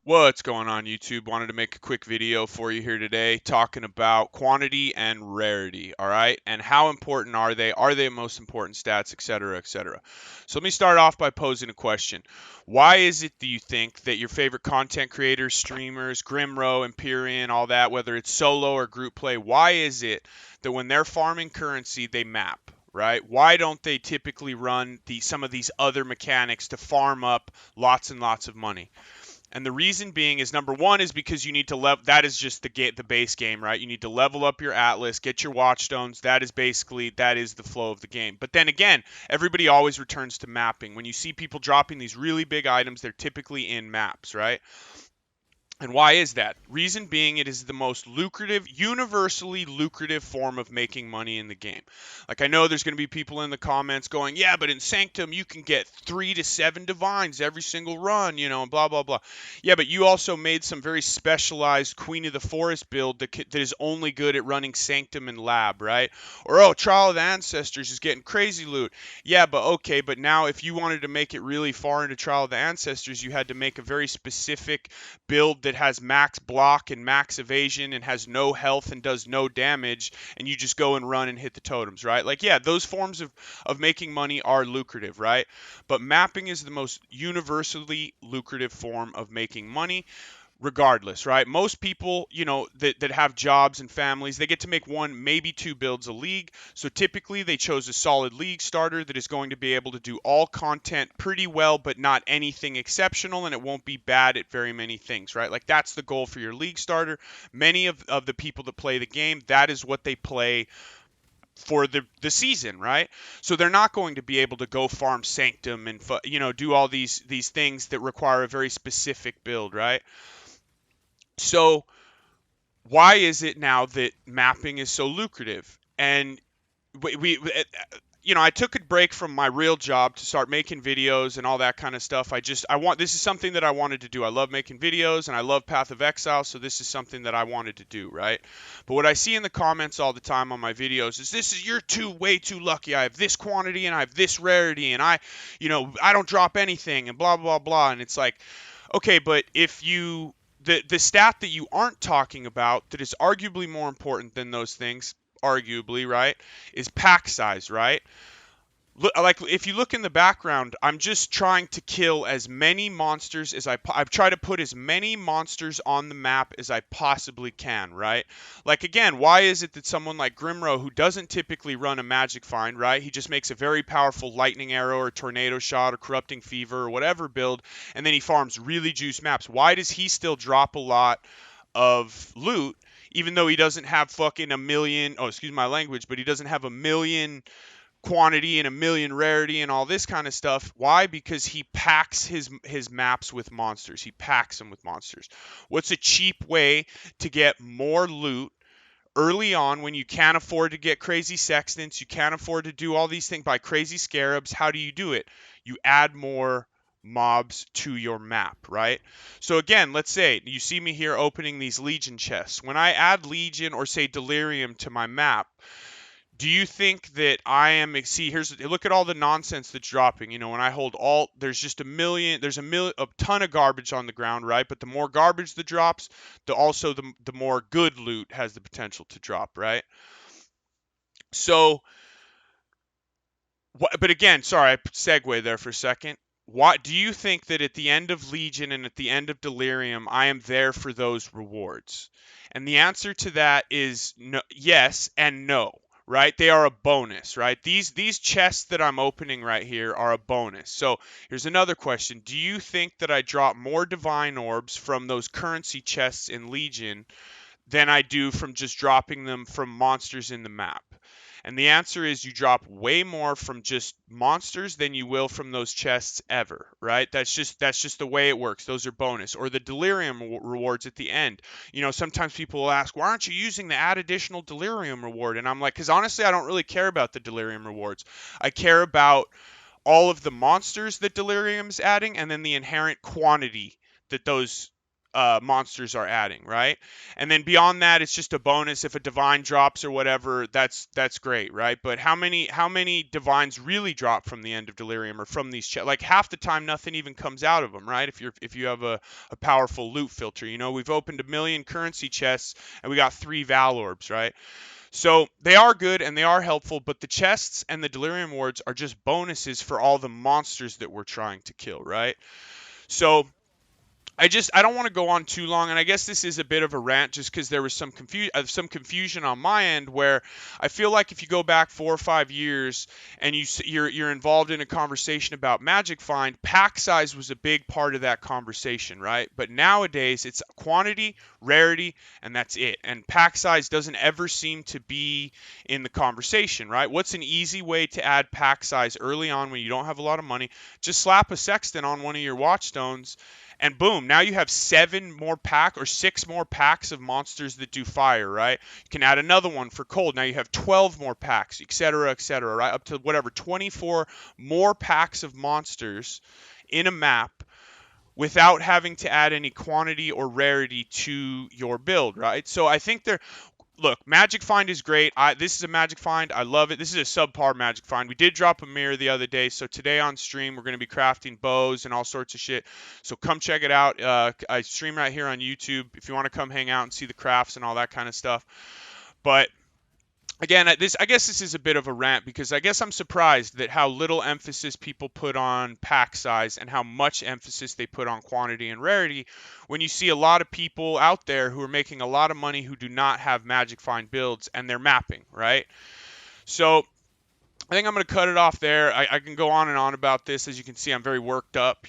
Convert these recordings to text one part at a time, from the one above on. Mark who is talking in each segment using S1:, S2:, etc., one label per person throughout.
S1: What's going on, YouTube? Wanted to make a quick video for you here today talking about quantity and rarity, all right? And how important are they? Are they the most important stats, etc., etc.? So let me start off by posing a question. Why is it, do you think, that your favorite content creators, streamers, Grimro, Empyrean, all that, whether it's solo or group play, why is it that when they're farming currency, they map? Right? Why don't they typically run some of these other mechanics to farm up lots and lots of money? And the reason being is number one is because you need to level. That is just the base game, right? You need to level up your Atlas, get your Watchstones. That is the flow of the game. But then again, everybody always returns to mapping. When you see people dropping these really big items, they're typically in maps, right? And why is that? Reason being, it is the most lucrative, universally lucrative form of making money in the game. Like, I know there's going to be people in the comments going, yeah, but in Sanctum, you can get 3 to 7 divines every single run, and blah, blah, blah. Yeah, but you also made some very specialized Queen of the Forest build that is only good at running Sanctum and Lab, right? Or, oh, Trial of the Ancestors is getting crazy loot. Yeah, but okay, but now if you wanted to make it really far into Trial of the Ancestors, you had to make a very specific build that has max block and max evasion and has no health and does no damage, and you just go and run and hit the totems, right? Like, yeah, those forms of making money are lucrative, right? But mapping is the most universally lucrative form of making money regardless, right? Most people, that have jobs and families, they get to make one, maybe two builds a league. So typically they chose a solid league starter that is going to be able to do all content pretty well, but not anything exceptional, and it won't be bad at very many things, right? Like, that's the goal for your league starter. Many of the people that play the game, that is what they play for the season, right? So they're not going to be able to go farm Sanctum and do all these things that require a very specific build, right? So why is it now that mapping is so lucrative? And I took a break from my real job to start making videos and all that kind of stuff. This is something that I wanted to do. I love making videos and I love Path of Exile, so this is something that I wanted to do, right? But what I see in the comments all the time on my videos is, you're way too lucky. I have this quantity and I have this rarity, and I don't drop anything and blah blah blah. And it's like, okay, but if you the stat that you aren't talking about that is arguably more important than those things, arguably, right, is pack size, right? Look, like, if you look in the background, I'm just trying to kill as many monsters as I've tried to put as many monsters on the map as I possibly can, right? Like, again, why is it that someone like Grimro, who doesn't typically run a magic find, right? He just makes a very powerful lightning arrow or tornado shot or corrupting fever or whatever build, and then he farms really juice maps. Why does he still drop a lot of loot, even though he doesn't have fucking a million, oh, excuse my language, but he doesn't have a million quantity and a million rarity and all this kind of stuff? Why? Because he packs his maps with monsters. He packs them with monsters. What's a cheap way to get more loot early on when you can't afford to get crazy sextants, you can't afford to do all these things, by crazy scarabs? How do you do it? You add more mobs to your map, right? So again, let's say you see me here opening these Legion chests. When I add Legion or say Delirium to my map, do you think that I am, see, look at all the nonsense that's dropping. When I hold alt, there's just a ton of garbage on the ground, right? But the more garbage that drops, the more good loot has the potential to drop, right? So, but again, sorry, I segue there for a second. What do you think that at the end of Legion and at the end of Delirium, I am there for those rewards? And the answer to that is no, yes and no, right? They are a bonus, right? These chests that I'm opening right here are a bonus. So here's another question. Do you think that I drop more divine orbs from those currency chests in Legion than I do from just dropping them from monsters in the map? And the answer is, you drop way more from just monsters than you will from those chests ever, right? That's just the way it works. Those are bonus. Or the delirium rewards at the end. Sometimes people will ask, why aren't you using the add additional delirium reward? And I'm like, because honestly, I don't really care about the delirium rewards. I care about all of the monsters that delirium's adding, and then the inherent quantity that those monsters are adding, right? And then beyond that, it's just a bonus if a divine drops or whatever. That's great, right? But how many divines really drop from the end of Delirium or from these like half the time nothing even comes out of them, right? If you have a powerful loot filter, we've opened 1 million currency chests and we got 3 Val orbs, right? So they are good and they are helpful, but the chests and the Delirium wards are just bonuses for all the monsters that we're trying to kill, right? So I don't want to go on too long, and I guess this is a bit of a rant just because there was some confusion on my end where I feel like if you go back 4 or 5 years and you're involved in a conversation about Magic Find, pack size was a big part of that conversation, right? But nowadays it's quantity, rarity, and that's it. And pack size doesn't ever seem to be in the conversation, right? What's an easy way to add pack size early on when you don't have a lot of money? Just slap a sextant on one of your watchstones and boom, now you have 6 more packs of monsters that do fire, right? You can add another one for cold. Now you have 12 more packs, et cetera, right? Up to whatever, 24 more packs of monsters in a map without having to add any quantity or rarity to your build, right? So I think look, Magic Find is great. This is a Magic Find. I love it. This is a subpar Magic Find. We did drop a mirror the other day, so today on stream we're going to be crafting bows and all sorts of shit. So come check it out. I stream right here on YouTube if you want to come hang out and see the crafts and all that kind of stuff. But again, I guess this is a bit of a rant because I guess I'm surprised that how little emphasis people put on pack size and how much emphasis they put on quantity and rarity when you see a lot of people out there who are making a lot of money who do not have Magic Find builds and they're mapping, right? So I think I'm going to cut it off there. I can go on and on about this. As you can see, I'm very worked up.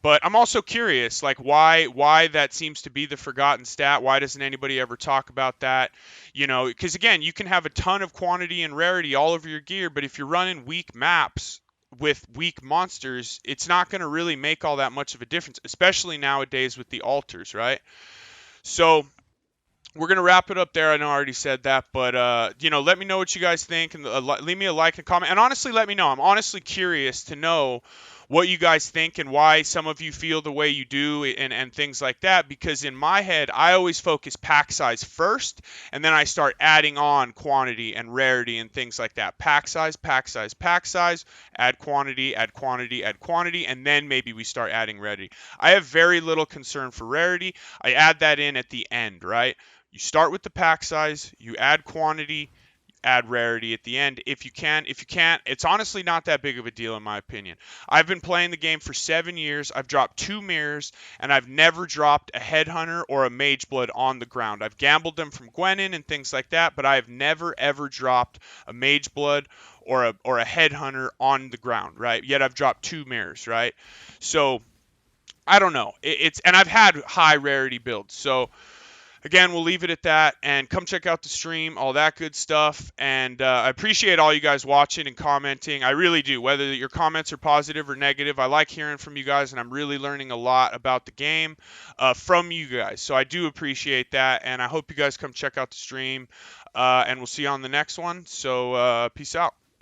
S1: But I'm also curious, like why that seems to be the forgotten stat. Why doesn't anybody ever talk about that? Because again, you can have a ton of quantity and rarity all over your gear, but if you're running weak maps with weak monsters, it's not going to really make all that much of a difference, especially nowadays with the altars, right? So we're going to wrap it up there. I know I already said that, but let me know what you guys think and leave me a like and a comment. And honestly, let me know. I'm honestly curious to know what you guys think and why some of you feel the way you do and things like that, because in my head I always focus pack size first and then I start adding on quantity and rarity and things like that. Pack size, add quantity, and then maybe we start adding rarity. I have very little concern for rarity. I add that in at the end, right? You start with the pack size, you add quantity, add rarity at the end if you can. If you can't, it's honestly not that big of a deal in my opinion. I've been playing the game for 7 years. I've dropped 2 mirrors and I've never dropped a headhunter or a mageblood on the ground. I've gambled them from Gwenin and things like that, but I have never ever dropped a mageblood or a headhunter on the ground, right? Yet I've dropped 2 mirrors, right? So I don't know. And I've had high rarity builds. So again, we'll leave it at that, and come check out the stream, all that good stuff. And I appreciate all you guys watching and commenting. I really do, whether your comments are positive or negative. I like hearing from you guys, and I'm really learning a lot about the game from you guys. So I do appreciate that, and I hope you guys come check out the stream, and we'll see you on the next one. So peace out.